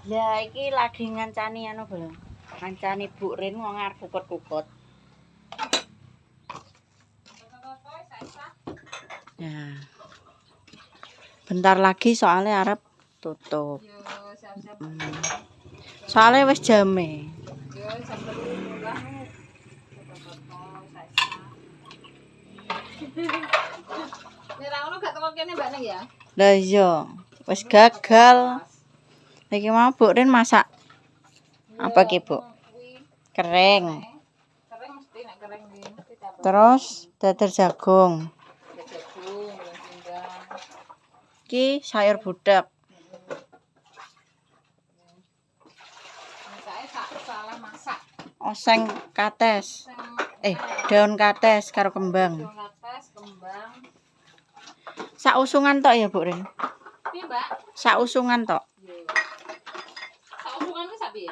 Lah iki lagi ngancani anu belum. Ngancani Bu Rin wong arep kukut-kukut. Ya. Bentar lagi soalnya arep tutup. Soalnya wis jame. Lah iya, wis gagal. Iki mau Bu Rin masak apa ki, Bu? Kering. Terus dadar jagung. Ki sayur budak. Oseng kates. Daun kates karo kembang. Sak usungan tok ya, Bu Rin? Piye, Mbak? Sak usungan tok. Sak usungan ku sak piye?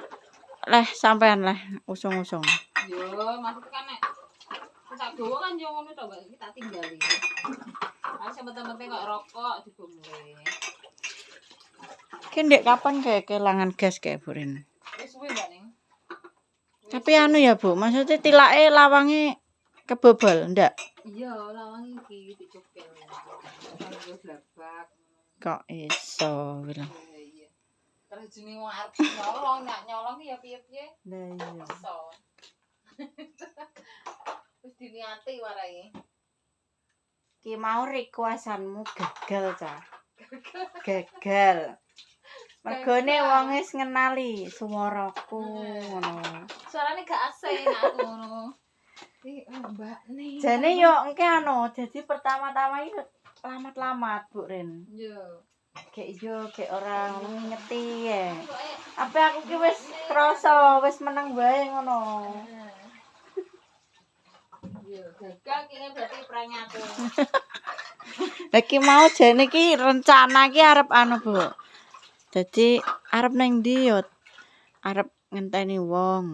Leh sampean leh usung-usung. Yo, maksudku kan nek sak dawa kan yo ngono to, Mbak. Iki tak tinggali. Lah sementing kok rokok dibomle. Ki ndek kapan kayak kelangan gas kayak Bu Rin? Wis suwe, Mbak Ning. Tapi anu ya, Bu, maksudnya tilake lawange kebobol, ndak? Iya, lawang iki dicupil. Kok iso bilang. Iya. Terus jenenge wong arep nyolong, nek nyolong ya piye-piye? Lah iya. Iso. Wis diniati warai. Ki mau requestanmu gagal, Cah. Gagal. Mergone wong wis ngenali suaraku ngono. Suarane gak asing aku ngono. Mbak nih. Jane yo engke anu, jadi pertama-tama iki lamat-lamat Bu Rin. Yo. Kayak ora ngingeti ya. Apa aku ki wis krasa wis meneng wae ngono. Yo, gagal kene berarti perangi aku. Lah ki mau jane ki rencana ki arep anu, Bu. Jadi arep nang ndi yo? Arep ngenteni wong.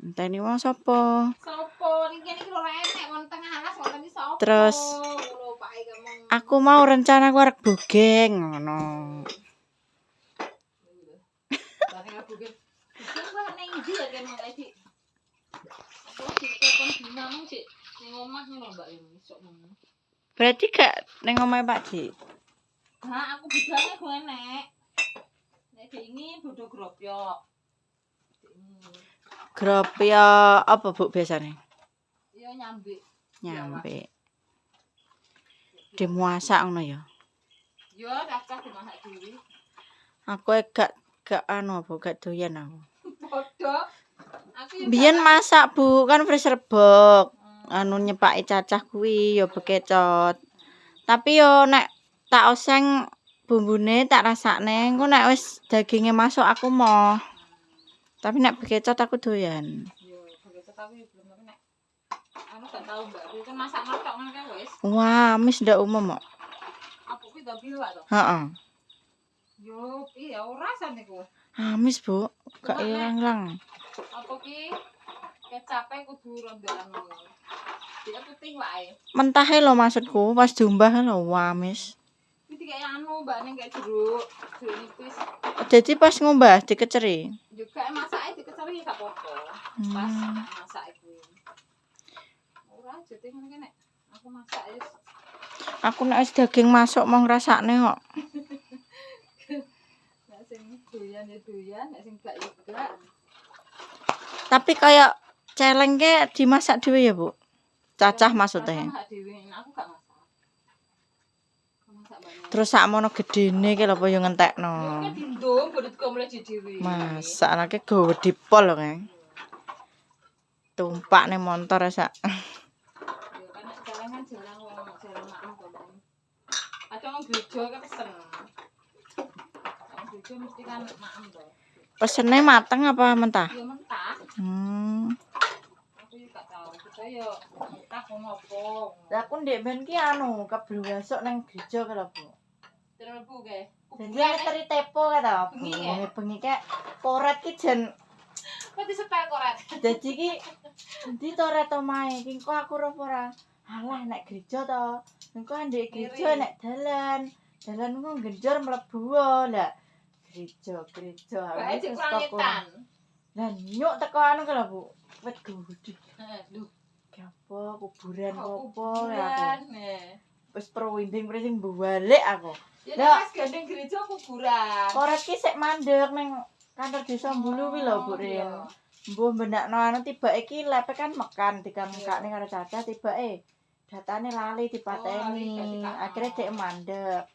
Ngenteni wong sapa? Sapa? Niki ora enek wong tengah alas wonten iki sapa? Terus aku mau rencana aku arep bogeng ngono. Bareng bogeng. Wah ning ndi ya kene iki? Aku telepon dinamu sik ning omah ngono Mbak esuk ngono. Berarti gak ning omahe Pak Dik? Ha, aku budale go enek. Nek ini bodo gropyok. Gropyok apa Bu biasane? Ya nyambe. Nyambe. Dimasak ngono ya. Ya, kakak dimasak dhewe. Aku gak anu apa gak doyan aku. Podo. Aku biyen masak Bu, kan freezer box. Anu nyepaki cacah kuwi ya bekecot. Tapi yo nek tak oseng bumbune tak rasakne, engko nek wis daginge masuk aku mau. Tapi nek bekecot aku doyan. Yo, bekecot tapi belum nek anu gak tau Mbak, kuwi kan masak tok ngono kae wis. Wah, mis ndak umum kok. Apa kuwi ndak biwak to? Heeh. Yo, piye ora rasane ku? Amis, Bu. Gak ilang-ilang. Apa ki kecape kudu rada anu. Dia putih wae. Mentahe lho maksudku, pas diumbah lho amis. Iki kayak anu, Mbak ning kayak jeruk nipis. Jadi pas ngumbah dikeceri. Juga masake dikeceri gak apa-apa. Pas masak iku. Ora jete ngene nek aku masak wis. Aku nek wis daging masuk mau ngrasakne kok. Nek sing doyan ya doyan, nek sing gak ya gak. Tapi kayak celengke dimasak dhewe ya, Bu? Cacah maksudnya. Aku gak masak. Terus sakmono gedene ki lho apa yo ngentekno. Iki dindung bodot komle dhewe. Masak anake gowo dipol lho, Kang. Tumpak ning montor sak. Ya kan nek jalan jarang wong jarang maem to. Kadang wong gereja kan pesen. Wong gereja mesti kan maem to. Pesene mateng apa mentah? Ya mentah. Aku yo gak tau. Kita yo mentah ngono apa. Lah aku ndek ben ki anu keblewasuk ning gereja ka lho, Bu. Terlebu ke. Janji teri tepo ka to, Bu. Bengi kek koret ki jen kok disetel koret. Jadi ki endi to ret omahe? Ki kok aku ora. Alah nek gereja to. Engko ndek gereja nek dalan. Dalan ku genjor mlebu lah. Gereja. Bae cek kurangitan. Lah nyuk teko anu lho, Bu. Wit gudhi. Lho, apa kuburan apa ya aku. Wis perwinding sing balik aku. Ya pas gandeng gereja kuburan. Korek ki sik mandeg ning kantor desa Mbulu kuwi lho, Bu Rin. Mbuh benakno anu tibake ki lepe kan mekan dikane karo Caca tibake. Datane lali dipateni. Akhirnya dhek mandeg.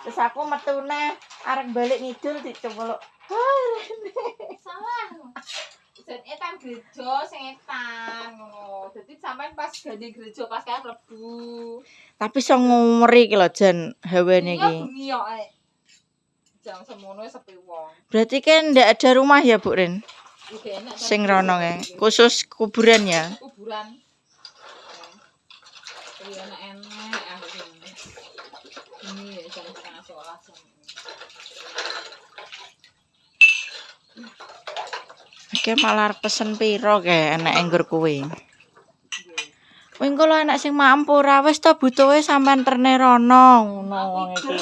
Terus aku metune arek balik ngidul dicepeluk. Salah. Jan etan gereja sing etan ngono. Dadi sampean pas gandeng gereja pas kae mlebu. Tapi iso ngumeri ki lho Jan hawene iki. Iya bengi kok. Jam semono sepi wong. Berarti kan ndak ada rumah ya Bu Rin? Sing rono khusus kuburan ya. Kuburan. Iya enak aku ini. Ini jam 10:30 jam. Iki malah pesen piro kae enek enggur kuwi. Kowe engko lho enek sing mampu ora wis to butuhe sampean terne rono ngono wong iki.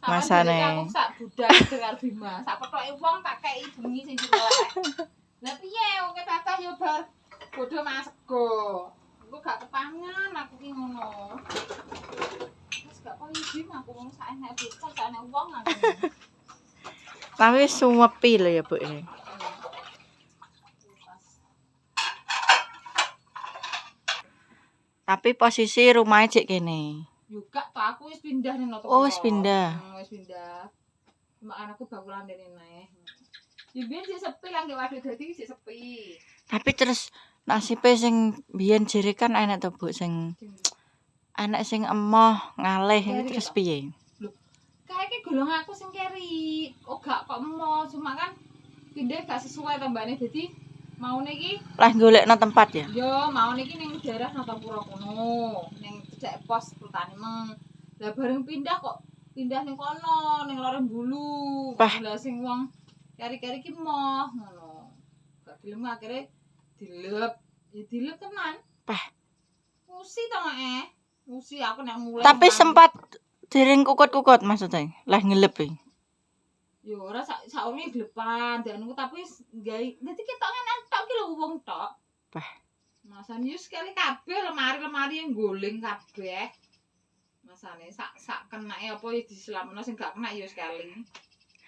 Masane. Aku sak budak dengar Bima. Sak petoke wong tak kei bengi sing jelek. Lah piye wong tatah yo bar bodho masego. Engko gak kepangan aku ki ngono. Wis gak koyo iki aku wong sak enek bocah sak enek wong aku. Tapi suwepi lho ya Bu ini. Tapi posisi rumahnya cek kene. Juga to aku wis pindah ning Noto. Oh, wis pindah. Wis pindah. Cuma anakku bakulan dene nae. Biyen sik sepi lah nggih waduh dadi sik sepi. Tapi terus nasibe sing biyen jere kan enek to Bu sing anak sing emoh ngalih terus piye? Lho, kae iki golong aku sing keri. Oh gak kok emoh, cuma kan pindah gak sesuai tambane dadi maune iki lah golekno tempat ya? Yo, maune iki ning daerah Notapura kono, ning cedek pos pertani meng. Lah bareng pindah kok pindah ning kono, ning Loreng Bulu. Lah sing wong keri-keri ki moh ngono. Gak gelem akhire dilep. Ya dilep tenan. Pah. Musi to Musi aku nek mulai. Tapi sempat dereng kukut-kukut maksudnya. Lah ngelep iki. Yo ora saune glepan dan aku tapi gawe dadi ketokan tok ki lho wong tok. Pah. Masane yo sekali kabeh lemari-lemari yang goling kabeh. Masane sak kenake apa ya diselametno sing gak kena yo sekali.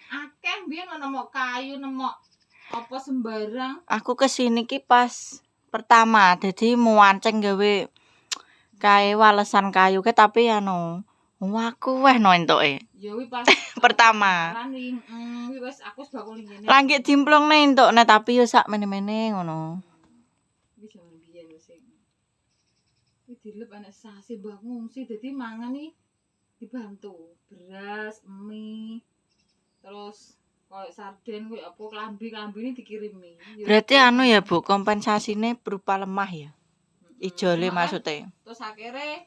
Akeh mbiyen nemu kayu nemu apa sembarang. Aku kesini ki pas pertama jadi muanceng gawe kae walesan kayu ke tapi anu aku weh no entuke. Ya wi pas pertama. Wis aku bakul ngene. Langit dimplungne entukne tapi yo sak mene-mene ngono. Wis jaman biyen sing. Iki dilep anak sasi mbah ngungsi dadi mangan iki dibantu beras, mie, terus koyo sarden kuwi apa klambi-klambine dikirimi. Berarti anu ya Bu, kompensasine berupa lemah ya. Ijole maksudnya. Terus akhirnya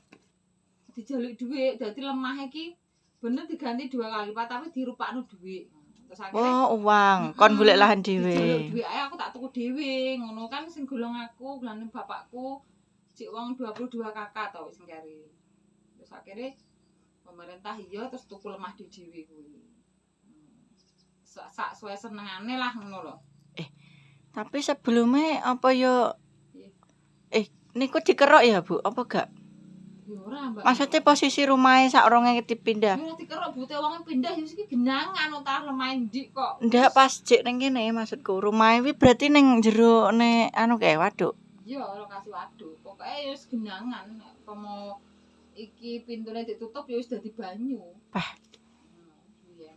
dijaluk dhuwit, dadi lemah iki bener diganti 2 kali lipat tapi dirupakno dhuwit. Terus akhirnya uang, kon golek lahan dhewe. Dijaluk dhuwit ae aku tak tuku dhewe, ngono kan sing golong aku, golane bapakku cek wong 22 kakak to sing kari. Terus akhirnya pemerintah iya terus tuku lemah dhewe kuwi. Sak suwe senengane lah ngono lho. Tapi sebelumnya apa yo niku dikerok ya Bu, apa gak? Ya ora, Mbak. Maksudnya posisi rumahnya sak ronge dipindah. Ya dikerok bute wong pindah ya iki genangan utah lemah ndik kok. Ndak pas jek ning kene maksudku. Rumahnya kuwi berarti ning jero ne anu kae waduk. Iya, lokasi waduk. Pokoke ya wis genangan. Pomo iki pintune ditutup ya wis dadi banyu. Pah. Iya.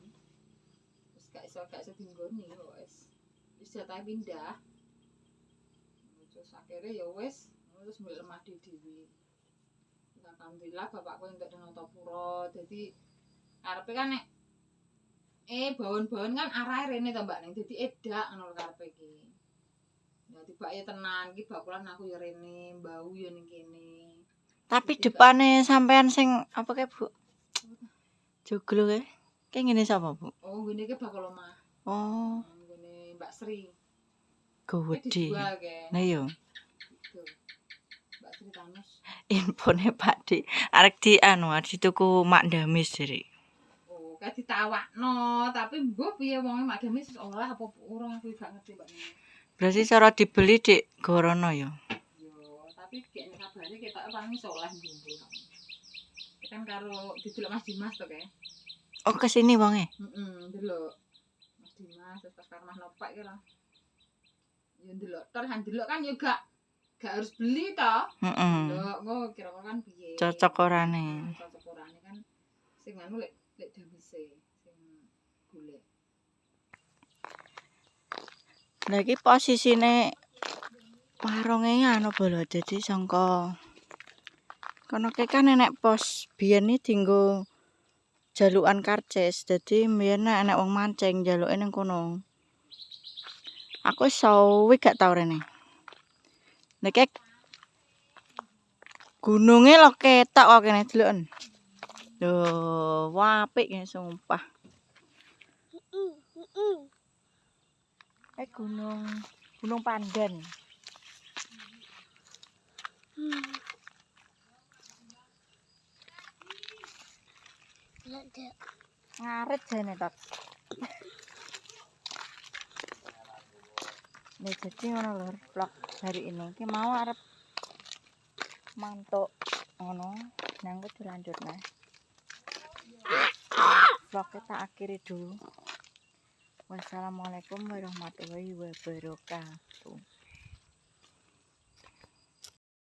Wis gak iso dinggoni wis. Wis jatahe pindah. Terus akhirnya ya wis terus mbek lemah dhewe. Alhamdulillah bapakku entuk nang Notapura. Dadi karepe kan nek bawon-bawon kan arahe rene to Mbak ning dadi edak ngono karepe iki. Ya tiba ya tenan iki bakulan aku ya rene, mbau ya ning kene. Tapi depane sampean sing apa kae Bu? Joglo kae. Kae ngene sapa Bu? Oh, ngene iki bakul omah. Oh, ngene Mbak Sri. Gede. Nah yo. Mbak Sri Tanus. Infone Pak Dik arek di anu dituku mak ndamis jere. Oh, kayak ditawakno, tapi mbok piye wonge madame wis olah apa urung aku gak ngerti Mbak. Berarti cara dibeli dik gorono ya. Yo, tapi gek nek kabare ketok paling iso olah njumbo. Kan karo didelok Mas Dimas to kae. Oh kesini wonge. Delok Mas Dimas terus pas karo Mas Nopak iki lho. Yo ndelok tor ndelok kan yo gak harus beli to. Ndelok kok kira-kira kan piye. Cocok orane. Cocok orane kan sing anu lek dawise sing golek. Lah iki posisine warunge anu bolo dadi sangka kono ke kan enek pos biyen iki dienggo jalukan karcis. Dadi biyen enek wong mancing jaluke ning kono. Aku suwi gak tau rene. Nek gununge lho ketok kok kene deloken. Lho, apik ya sumpah. Gunung Pandan. Ngaret jane tok. Nih jadi ngono lho vlog hari ini. Ki mau arep mantuk ngono, nang kok dilanjutne. Vlognya tak akhiri dulu. Wassalamualaikum warahmatullahi wabarakatuh.